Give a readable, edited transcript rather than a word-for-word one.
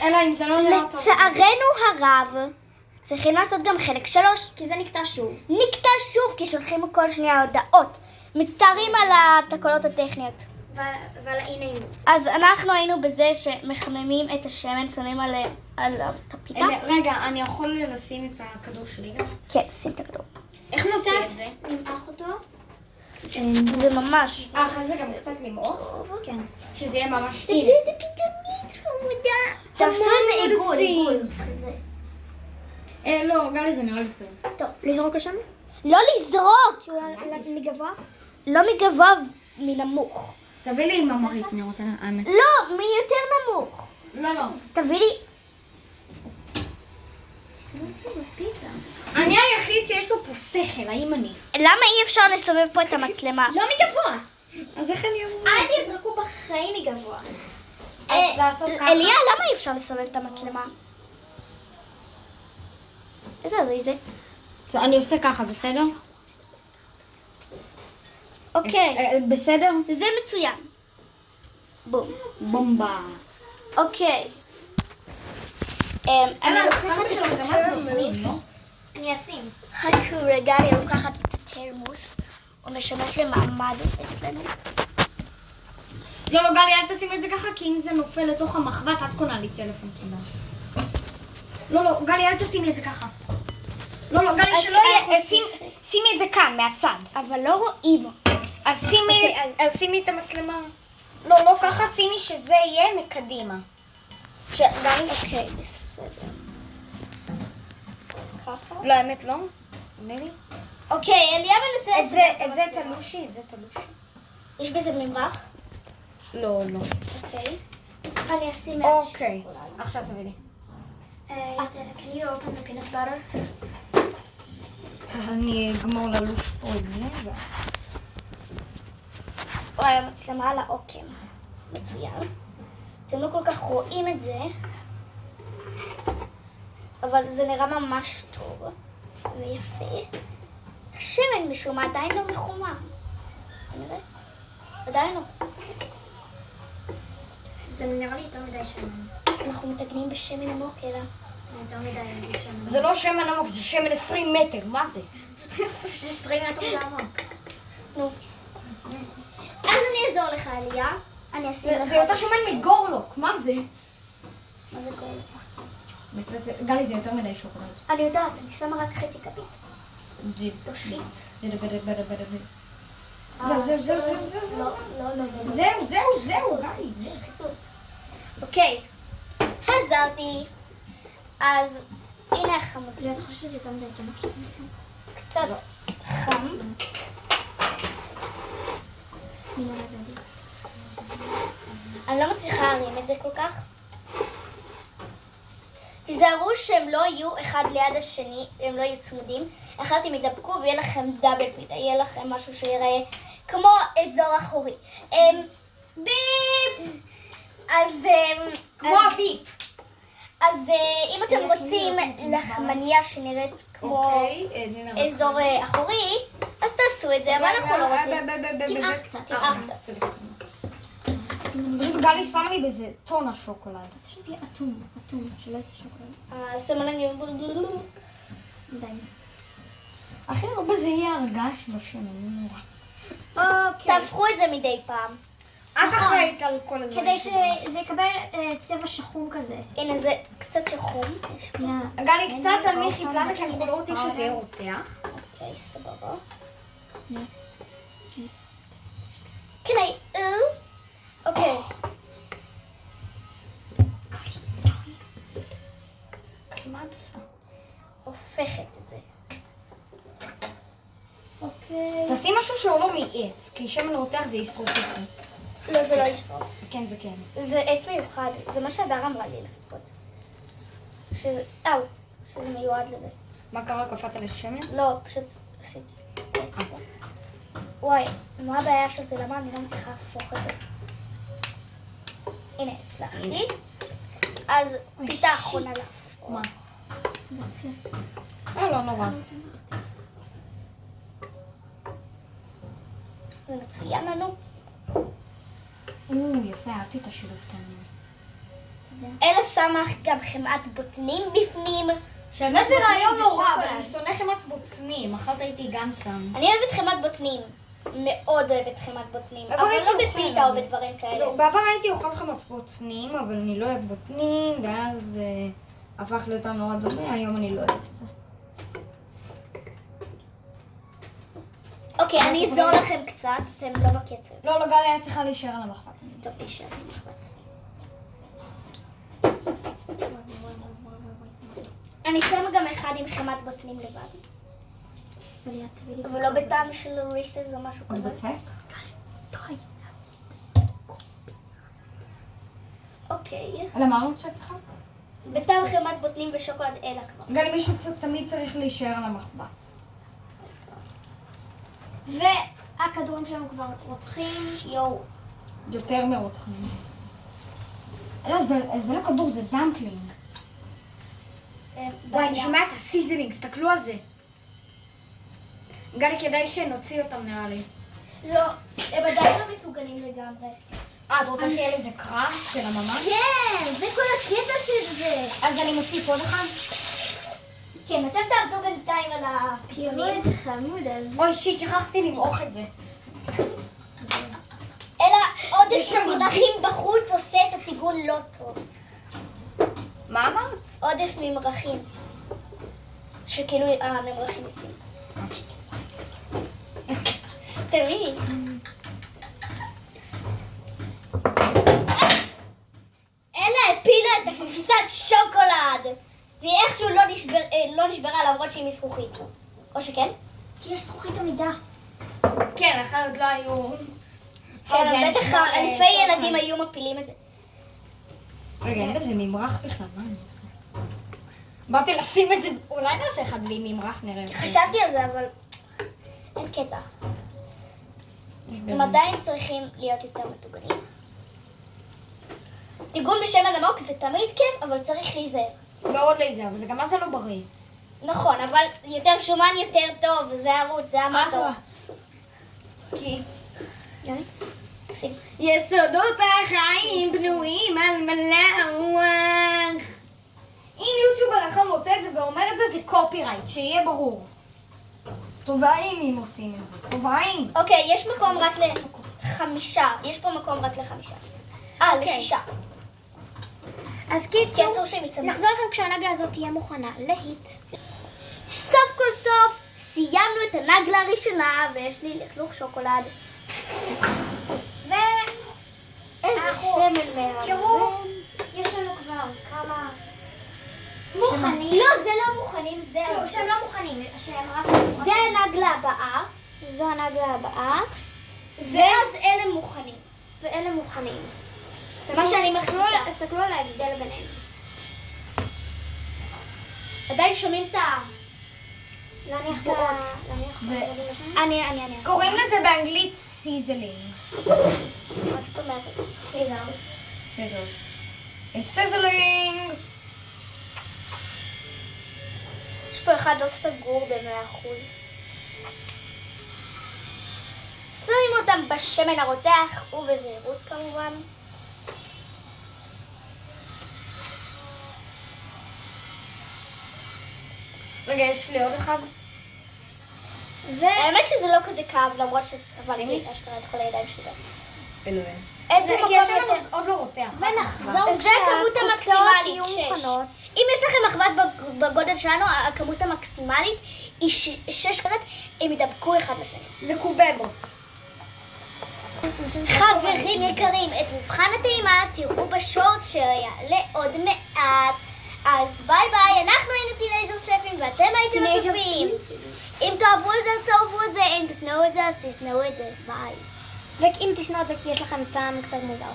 אלא אם זה לא נראה טוב. לצערנו הרב, צריכים לעשות גם חלק 3. כי זה נקטע שוב. נקטע שוב, כי שולחים כל שנייה הודעות. מצטערים על התקלות הטכניות. ועל האי-נעימות. אז אנחנו היינו בזה שמחממים את השמן, שמים עליו את הפיתה. רגע, אני יכול לשים את הכדור שלי גם? כן, שים את הכדור. איך נוציא את זה? נמעך אותו? זה ממש... אחרי זה גם קצת למעוך? כן. שזה יהיה ממש... תגידי איזה פיתמית חמודה. תעשו איזה עיגול. לא, גם לזה נראה לי טוב. טוב, לזרוק לשם? לא לזרוק! מגבוה? לא מגבוה, מנמוך. תביא לי עם המרית, אני רוצה האמת. לא, מיותר נמוך. לא. תביא לי... אני היחיד שיש לו פה שכל, האם אני? למה אי אפשר לסובב פה את המצלמה? לא מגבוה. אז איך אני אמור? אל תזרקו בחיים מגבוה. אז לעשות ככה? אליה, למה אי אפשר לסובב את המצלמה? איזה הזוי זה? אני עושה ככה, בסדר? אוקיי, בסדר? זה מצוין. בום. בומבה. אוקיי. אני אני אשים. חכו רגע, אני לוקחת את התרמוס. הוא משמש למעמד אצלנו. לא, גלי, אל תשים את זה ככה, כי אם זה נופל לתוך המחבת, את קונה לי טלפון חדש. לא, גלי, אל תשימי את זה ככה. לא, גלי, שלא יהיה, שימי את זה כאן, מהצד. אבל לא רואים. אז שימי את המצלמה. לא ככה, שימי שזה יהיה מקדימה. גלי? אוקיי, בסדר. ככה? לא, האמת לא. תני לי. אוקיי, אליה מנסה את זה תלושי, יש בזה ממרח? לא. אוקיי. אני אשים אוקיי. עכשיו תביא לי. Can you open the peanut butter? אני אגמור ללוש פה את זה, ואז... וואי, המצלמה על העוקם. מצוין. אתם לא כל כך רואים את זה, אבל זה נראה ממש טוב ויפה. השמן משום מה עדיין לא מחומם. נראה? עדיין לא. זה נראה לי יותר מדי שמן. אנחנו מתגנים בשמן עמוק, אלא. יותר מדי שמן. זה לא שמן עמוק, זה שמן 20 מטר, מה זה? 20 מטר זה עמוק. נו. אז אני אעזור לך, אליה. אני אשים לך... זה יותר שמן מגורלוק, מה זה? מה זה קורה? גלי, זה יותר מדי שוקולד. אני יודעת, אני שמה רק חצי כפית. תושיט. זהו, גלי, זהו. אוקיי, חזרתי. אז הנה החמוד. אתה חושב שזה יותר מדי, כן? קצת חם. אני לא מצליחה להרים את זה כל כך. תיזהרו שהם לא יהיו אחד ליד השני, הם לא יהיו צמודים. אחרת הם ידבקו ויהיה לכם דאבל פיתה, יהיה לכם משהו שיראה כמו אזור אחורי. ביפ! אז... כמו הביפ. אז אם אתם רוצים לחמניה שנראית כמו אזור אחורי, אז תעשו את זה, אבל אנחנו לא רוצים. תמעך קצת. תמעך קצת. גלי שם לי בזה טונה שוקולד. תעשה שזה יהיה אטום, שלא יצא שוקולד. סמלנגים. די. הכי הרבה זה יהיה הרגש בשמן. תהפכו את זה מדי פעם. את אחראית על כל הדברים. כדי שזה יקבל צבע שחום כזה. הנה זה קצת שחום. גלי, קצת תנמיכי פלטה, כי אנחנו לא רוצים שזה יהיה רותח. אוקיי, סבבה. Can I... אוקיי. מה את עושה? הופכת את זה. אוקיי. תעשי משהו שהוא לא מעץ, כי שמן רותח זה ישרוף את זה. לא, זה לא ישרוף. כן, זה כן. זה עץ מיוחד. זה מה שהדר אמרה לי לפחות. שזה... שזה מיועד לזה. מה קרה? קפאת עליך שמן? לא, פשוט עשיתי. וואי, מה הבעיה של זה? למה אני לא מצליחה להפוך את זה? הנה, הצלחתי. אז פיתה אחרונה להפוך. מה? לא נורא. זה מצוין לנו. יפה, אהבתי את השילוב תעניין. אלה שמה גם חמאת בוטנים בפנים. באמת זה רעיון נורא, אבל אני שונא חמת בוטנים, אחת הייתי גם שם. אני אוהבת חמאת בוטנים. מאוד אוהבת חמאת בוטנים. אבל אבל הייתי לא אוכל, בפיתה או אבל. בדברים כאלה. זהו, בעבר הייתי אוכל חמת בוטנים, אבל אני לא אוהב בוטנים, ואז הפך להיות נורא דומה, היום אני לא אוהבת את זה. אוקיי, אני אעזור לכם קצת, אתם לא בקצב. לא, גלי היה צריכה להישאר על המחבת. טוב, להישאר במחבת. אני שמה גם אחד עם חמת בוטנים לבד. אבל לא בטעם של ריסס או משהו עוד כזה. בצק? אוקיי. על אמרנו שאת צריכה? בטעם חמת בוטנים ושוקולד אלה כבר. גלי מישהו תמיד צריך להישאר על המחבת. והכדורים שלנו כבר רותחים. יואו. יותר מרותחים. לא, זה לא כדור, זה דמפלינג. וואי, אני שומע את הסיזנינג, תסתכלו על זה. גלי, כדאי שנוציא אותם נראה לי. לא, הם עדיין לא מטוגנים לגמרי. את רוצה שיהיה לזה קראפט של הממש? כן, זה כל הקטע של זה. אז אני מוסיף עוד אחד. כן, אתם תעבדו בינתיים על תראו הפיתולים. את החמוד הזה. אוי שיט, שכחתי למעוך את זה. אלא עודף יש שם ממרחים בחוץ עושה את הטיגון לא טוב. מה אמרת? עודף ממרחים. שכאילו הממרחים יוצאים. סתמי. אלה הפילה את הקופסת שוקולד. והיא איכשהו לא נשברה למרות שהיא מזכוכית. או שכן? כי יש זכוכית עמידה. כן, אחרת לא היו... כן, בטח אלפי ילדים היו מפילים את זה. רגע, אין בזה ממרח בכלל, מה אני עושה? באתי לשים את זה, אולי נעשה אחד בלי ממרח, נראה. חשבתי על זה, אבל אין קטע. יש הם בזה. עדיין צריכים להיות יותר מטוגנים. טיגון בשמן עמוק זה תמיד כיף, אבל צריך להיזהר. מאוד להיזהר, וזה גם מה זה לא בריא. נכון, אבל יותר שומן יותר טוב, זה הערוץ, זה המטור. כי שים. יסודות החיים בנויים על מלאך. אם יוטיובר אחד מוצא את זה ואומר את זה, זה קופירייט, שיהיה ברור. טובעים אם עושים את זה, טובעים. אוקיי, יש מקום רק לחמישה. יש פה מקום רק לחמישה. לשישה. אז כי קיצור, אסור שהם יצמחו. נחזור לכם כשהנגלה הזאת תהיה מוכנה להיט. סוף כל סוף סיימנו את הנגלה הראשונה, ויש לי לכלוך שוקולד. איזה שמן מהמם. תראו, יש לנו כבר כמה... מוכנים? לא, זה לא מוכנים, זה... כאילו, שהם לא מוכנים, שהם רק... זה הנגלה הבאה, זו הנגלה הבאה, ואז אלה מוכנים. ואלה מוכנים. זה מה שאני מחזיקה. תסתכלו על ההבדל ביניהם. עדיין שומעים את ה... להניח את בועות. ה... להניח את הדברים השונים. אני. קוראים לזה באנגלית סיזלינג. מה זאת אומרת? סיזוס. It's sizzling. יש פה אחד לא סגור ב100%. שמים אותם בשמן הרותח ובזהירות כמובן. רגע, יש לי עוד אחד. האמת שזה לא כזה כאב למרות שעברתי אשכרה את כל הידיים שלי. אלוהים. אין פה כי מקום השמן יותר. עוד לא רותח. ונחזור זה הכמות המקסימלית, יהיו 6. מוכנות. אם יש לכם מחבת בגודל שלנו, הכמות המקסימלית היא 6 קרת, הם ידבקו אחד לשני. זה קובבות. חברים יקרים, את מבחן הטעימה תראו בשורט שיעלה עוד מעט. אז ביי ביי, אנחנו היינו טינג'ר שפים ואתם הייתם הטובים. אם תאהבו את זה, תאהבו את זה, אם תשנאו את זה, אז תשנאו את זה. ביי. ואם תשנאו את זה כי יש לכם טעם קצת מוזר.